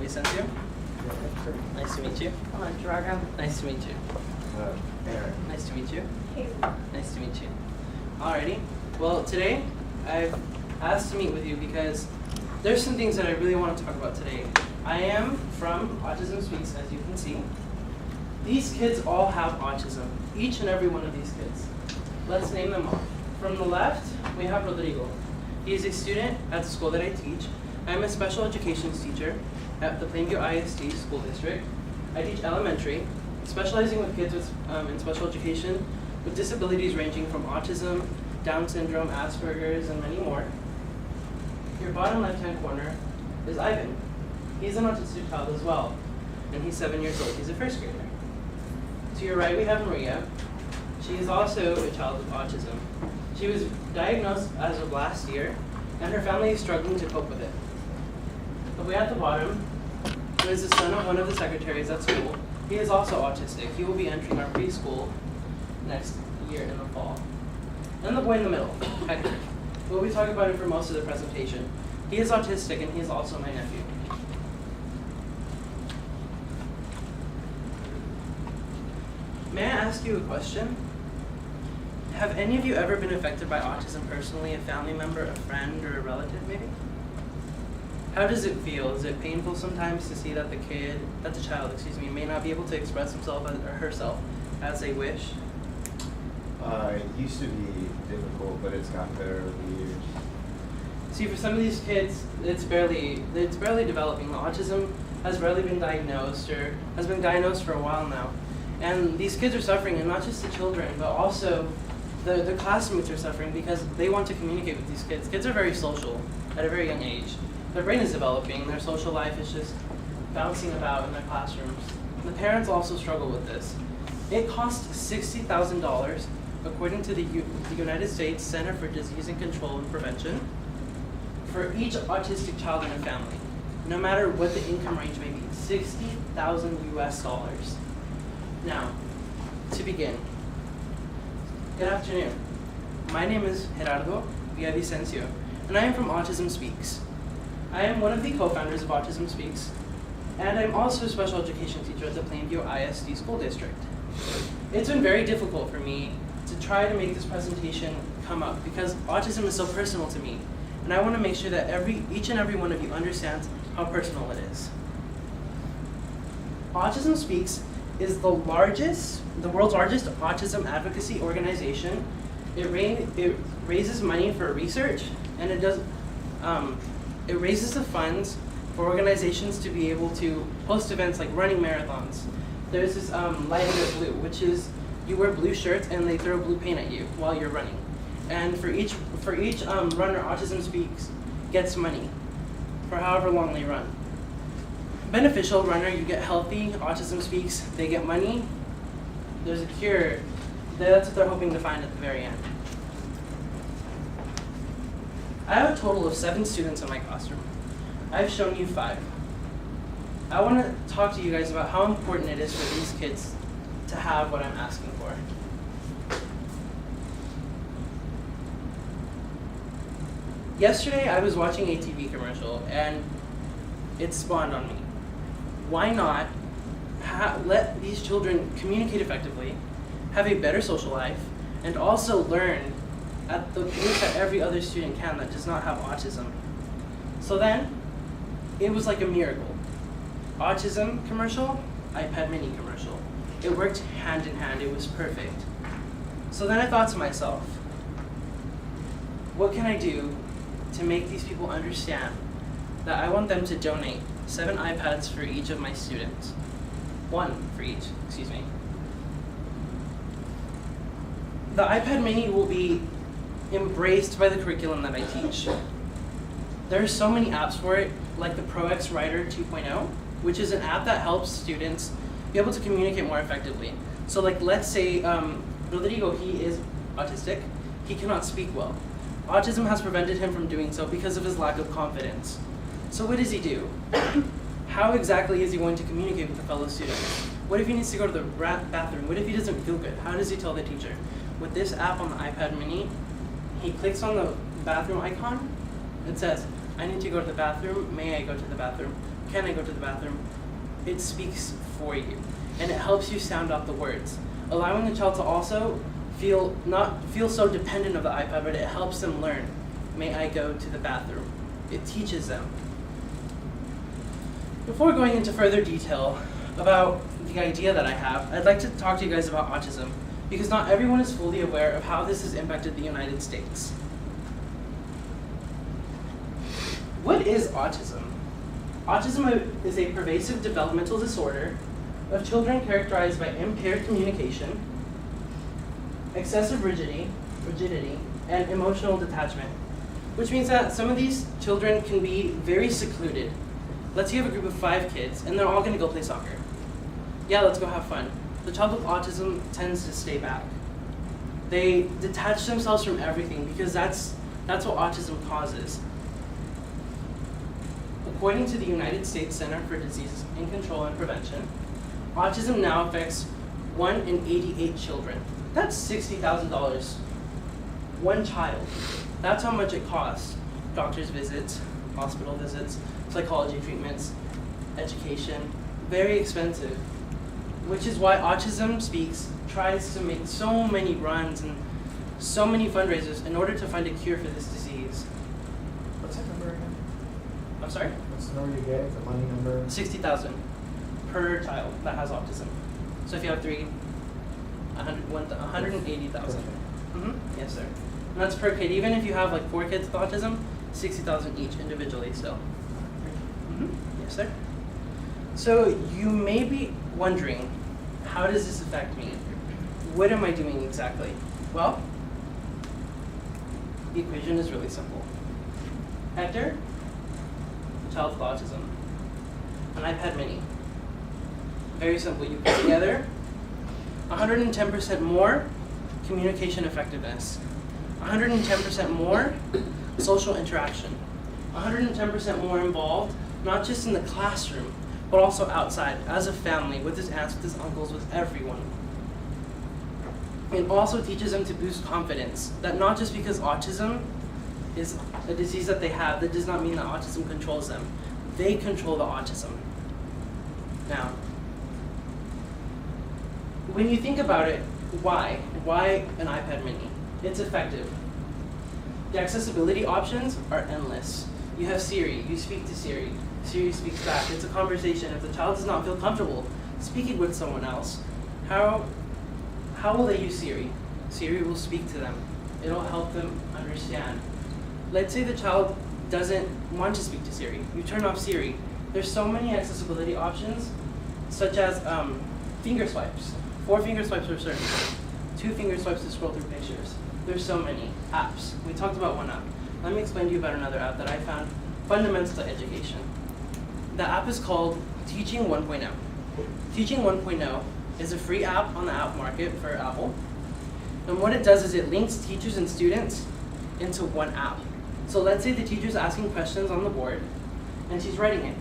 Vicencio. Nice to meet you. Hello, Gerardo. Nice to meet you. Aaron. Nice to meet you. Hey. Nice to meet you. Alrighty. Well, today I've asked to meet with you because there's some things that I really want to talk about today. I am from Autism Speaks, as you can see. These kids all have autism, each and every one of these kids. Let's name them off. From the left, we have Rodrigo. He is a student at the school that I teach. I'm a special education teacher at the Plainview ISD School District. I teach elementary, specializing with kids with, in special education with disabilities ranging from autism, Down syndrome, Asperger's, and many more. Your bottom left-hand corner is Ivan. He's an autistic child as well, and he's 7 years old. He's a first grader. To your right, we have Maria. She is also a child with autism. She was diagnosed as of last year, and her family is struggling to cope with it. The way at the bottom is the son of one of the secretaries at school. He is also autistic. He will be entering our preschool next year in the fall. And the boy in the middle, Hector. We'll be talking about it for most of the presentation. He is autistic, and he is also my nephew. May I ask you a question? Have any of you ever been affected by autism personally, a family member, a friend, or a relative maybe? How does it feel? Is it painful sometimes to see that the child, may not be able to express himself or herself as they wish? It used to be difficult, but it's gotten better over the years. See, for some of these kids, it's barely developing. The autism has barely been diagnosed, or has been diagnosed for a while now. And these kids are suffering, and not just the children, but also the classmates are suffering because they want to communicate with these kids. Kids are very social at a very young age. Their brain is developing, their social life is just bouncing about in their classrooms. The parents also struggle with this. It costs $60,000, according to the United States Center for Disease and Control and Prevention, for each autistic child in a family, no matter what the income range may be, $60,000 US. Now, to begin, good afternoon. My name is Gerardo Vicencio, and I am from Autism Speaks. I am one of the co-founders of Autism Speaks, and I'm also a special education teacher at the Plainview ISD School District. It's been very difficult for me to try to make this presentation come up because autism is so personal to me, and I want to make sure that each and every one of you understands how personal it is. Autism Speaks is the world's largest autism advocacy organization. It raises money for research, and it raises the funds for organizations to be able to host events like running marathons. There's this Light Under Blue, which is you wear blue shirts and they throw blue paint at you while you're running. And for each runner, Autism Speaks gets money for however long they run. Beneficial runner, you get healthy. Autism Speaks, they get money. There's a cure. That's what they're hoping to find at the very end. I have a total of 7 students in my classroom. I've shown you 5. I want to talk to you guys about how important it is for these kids to have what I'm asking for. Yesterday, I was watching a TV commercial, and it spawned on me. Why not let these children communicate effectively, have a better social life, and also learn at the pace that every other student can that does not have autism? So then, it was like a miracle. Autism commercial, iPad mini commercial. It worked hand in hand, it was perfect. So then I thought to myself, what can I do to make these people understand that I want them to donate 7 iPads for each of my students? 1 for each, excuse me. The iPad mini will be embraced by the curriculum that I teach. There are so many apps for it, like the ProX Writer 2.0, which is an app that helps students be able to communicate more effectively. So like, let's say Rodrigo, he is autistic, he cannot speak well. Autism has prevented him from doing so because of his lack of confidence. So what does he do? How exactly is he going to communicate with a fellow student? What if he needs to go to the bathroom? What if he doesn't feel good? How does he tell the teacher? With this app on the iPad mini, he clicks on the bathroom icon. It says, I need to go to the bathroom. May I go to the bathroom? can I go to the bathroom, it speaks for you. And it helps you sound out the words, allowing the child to also not feel so dependent of the iPad, but it helps them learn, may I go to the bathroom? It teaches them. Before going into further detail about the idea that I have, I'd like to talk to you guys about autism, because not everyone is fully aware of how this has impacted the United States. What is autism? Autism is a pervasive developmental disorder of children characterized by impaired communication, excessive rigidity, and emotional detachment, which means that some of these children can be very secluded. Let's say you have a group of 5 kids, and they're all going to go play soccer. Yeah, let's go have fun. The child with autism tends to stay back. They detach themselves from everything because that's what autism causes. According to the United States Center for Disease Control and Prevention, autism now affects 1 in 88 children. That's $60,000. One child. That's how much it costs. Doctor's visits, hospital visits, psychology treatments, education. Very expensive. Which is why Autism Speaks tries to make so many runs and so many fundraisers in order to find a cure for this disease. What's that number again? I'm sorry? What's the number you gave? The money number? 60,000 per child that has autism. So if you have 3, 180,000. Yes, sir. And that's per kid. Even if you have like 4 kids with autism, 60,000 each individually still. Yes, sir. So you may be wondering, how does this affect me? What am I doing exactly? Well, the equation is really simple. Hector, a child with autism, an iPad mini. Very simple. You put together 110% more communication effectiveness, 110% more social interaction, 110% more involved, not just in the classroom, but also outside, as a family, with his aunts, with his uncles, with everyone. It also teaches them to boost confidence, that not just because autism is a disease that they have, that does not mean that autism controls them. They control the autism. Now, when you think about it, why? Why an iPad mini? It's effective. The accessibility options are endless. You have Siri, you speak to Siri. Siri speaks back. It's a conversation. If the child does not feel comfortable speaking with someone else, how will they use Siri? Siri will speak to them. It'll help them understand. Let's say the child doesn't want to speak to Siri. You turn off Siri. There's so many accessibility options, such as finger swipes. 4 finger swipes are certain. 2 finger swipes to scroll through pictures. There's so many apps. We talked about one app. Let me explain to you about another app that I found fundamental to education. The app is called Teaching 1.0. Teaching 1.0 is a free app on the app market for Apple. And what it does is it links teachers and students into one app. So let's say the teacher's asking questions on the board, and she's writing it.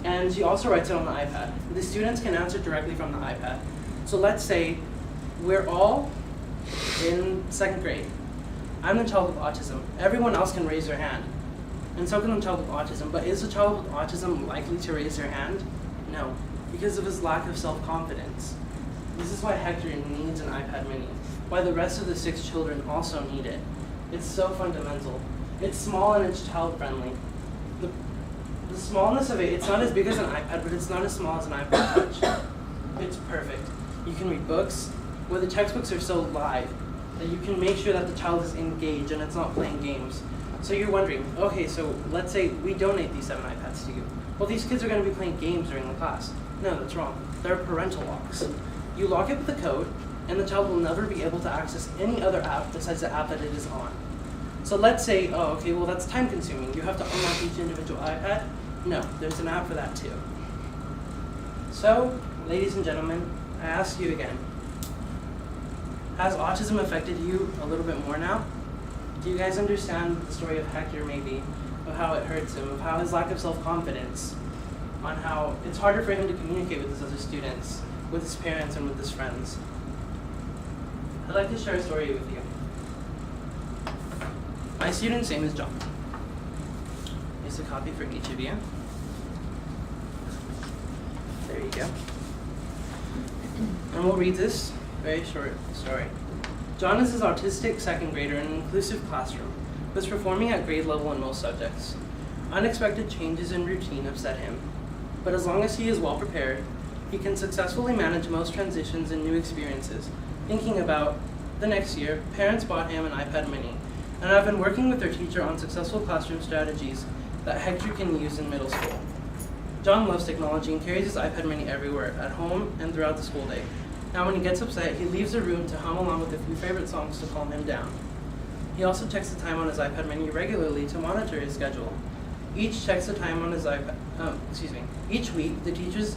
And she also writes it on the iPad. The students can answer directly from the iPad. So let's say we're all in 2nd grade. I'm the child with autism. Everyone else can raise their hand. And so can the child with autism. But is the child with autism likely to raise their hand? No, because of his lack of self-confidence. This is why Hector needs an iPad mini, why the rest of the 6 children also need it. It's so fundamental. It's small and it's child-friendly. The smallness of it, it's not as big as an iPad, but it's not as small as an iPod Touch. It's perfect. You can read books, where the textbooks are so live that you can make sure that the child is engaged and it's not playing games. So you're wondering, okay, so let's say we donate these 7 iPads to you. Well, these kids are going to be playing games during the class. No, that's wrong. There are parental locks. You lock it with the code, and the child will never be able to access any other app besides the app that it is on. So let's say, oh, okay, well, that's time consuming. You have to unlock each individual iPad. No, there's an app for that too. So, ladies and gentlemen, I ask you again, has autism affected you a little bit more now? Do you guys understand the story of Hector maybe, of how it hurts him, of how his lack of self-confidence, on how it's harder for him to communicate with his other students, with his parents, and with his friends? I'd like to share a story with you. My student's name is John. Here's a copy for each of you. Thank you. And we'll read this very short story. John is an autistic second grader in an inclusive classroom, who is performing at grade level in most subjects. Unexpected changes in routine upset him, but as long as he is well prepared, he can successfully manage most transitions and new experiences. Thinking about the next year, parents bought him an iPad mini, and I've been working with their teacher on successful classroom strategies that Hector can use in middle school. John loves technology and carries his iPad mini everywhere, at home and throughout the school day. Now when he gets upset, he leaves the room to hum along with a few favorite songs to calm him down. He also checks the time on his iPad mini regularly to monitor his schedule. Each checks the time on his iPad, Each week, the teacher's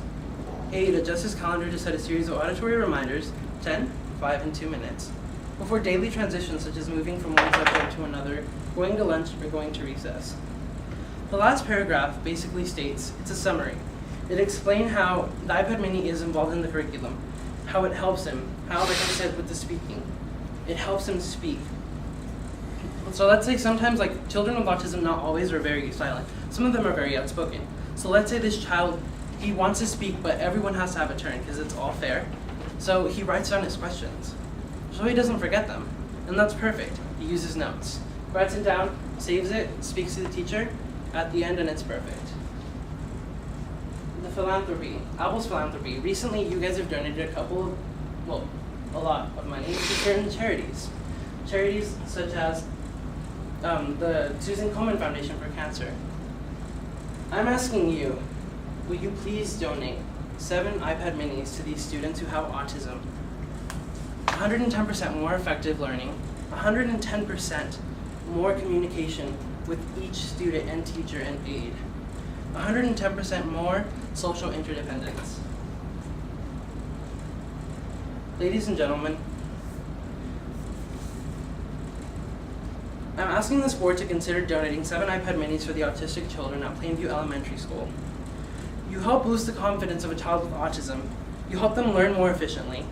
aide adjusts his calendar to set a series of auditory reminders, 10, 5, and 2 minutes, before daily transitions such as moving from one subject to another, going to lunch, or going to recess. The last paragraph basically states, it's a summary. It explains how the iPad mini is involved in the curriculum, how it helps him, how, like I said with the speaking, it helps him speak. So let's say sometimes, like, children with autism not always are very silent. Some of them are very outspoken. So let's say this child, he wants to speak, but everyone has to have a turn because it's all fair. So he writes down his questions, so he doesn't forget them. And that's perfect. He uses notes, writes it down, saves it, speaks to the teacher at the end, and it's perfect. The philanthropy, Apple's philanthropy. Recently, you guys have donated a lot of money to certain charities. Charities such as the Susan Komen Foundation for Cancer. I'm asking you, will you please donate 7 iPad minis to these students who have autism? 110% more effective learning, 110% more communication with each student and teacher and aide, 110% more social interdependence. Ladies and gentlemen, I'm asking this board to consider donating 7 iPad minis for the autistic children at Plainview Elementary School. You help boost the confidence of a child with autism. You help them learn more efficiently.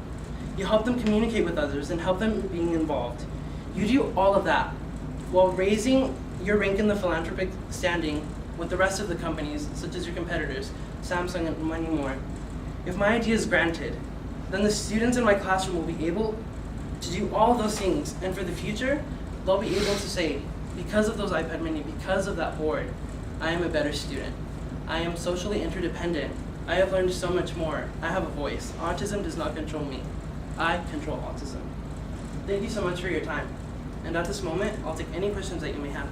You help them communicate with others and help them being involved. You do all of that while raising your rank in the philanthropic standing with the rest of the companies, such as your competitors, Samsung and many more. If my idea is granted, then the students in my classroom will be able to do all of those things, and for the future, they'll be able to say, because of those iPad mini, because of that board, I am a better student. I am socially interdependent. I have learned so much more. I have a voice. Autism does not control me. I control autism. Thank you so much for your time. And at this moment, I'll take any questions that you may have.